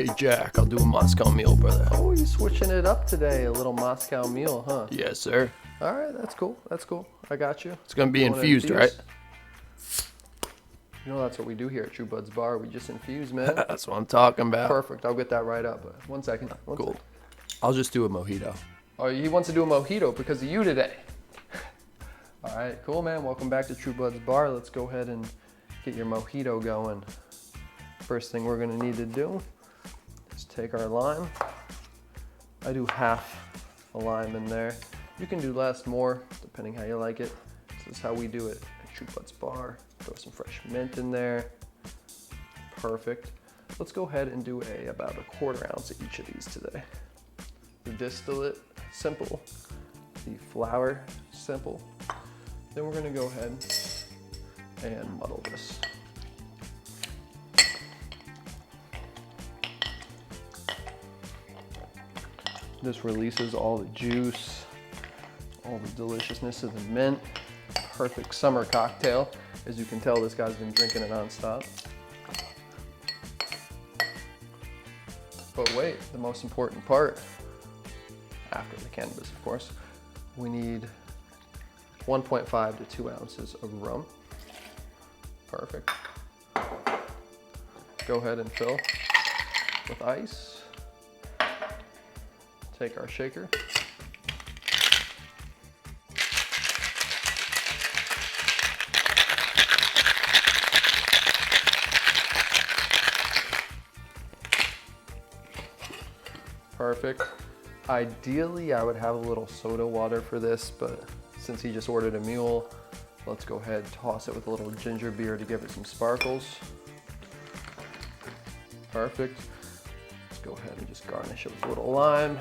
Hey Jack, I'll do a Moscow Mule, brother. Oh, you switching it up today? A little Moscow Mule, huh? Yes, sir. All right, that's cool. That's cool. I got you. It's gonna be You wanna infused, right? You know that's what we do here at True Bud's Bar. We just infuse, man. That's what I'm talking about. Perfect. I'll get that right up. One second. Cool. Second. I'll just do a mojito. Oh, he wants to do a mojito because of you today. All right, cool, man. Welcome back to True Bud's Bar. Let's go ahead and get your mojito going. First thing we're gonna need to do is take our lime. I do half a lime in there. You can do less, more, depending how you like it. This is how we do it at True Bud's Bar. Throw some fresh mint in there. Perfect. Let's go ahead and do about a quarter ounce of each of these today. The distillate, simple. The flour, simple. Then we're gonna go ahead and muddle this. This releases all the juice, all the deliciousness of the mint. Perfect summer cocktail. As you can tell, this guy's been drinking it nonstop. But wait, the most important part, after the cannabis, of course, we need 1.5 to 2 ounces of rum. Perfect. Go ahead and fill with ice. Take our shaker. Perfect. Ideally, I would have a little soda water for this, but since he just ordered a mule, let's go ahead and toss it with a little ginger beer to give it some sparkles. Perfect. Let's go ahead and just garnish it with a little lime.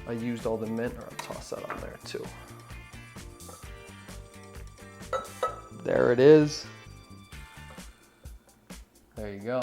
I used all the mint, or I'll toss that on there too. There it is. There you go.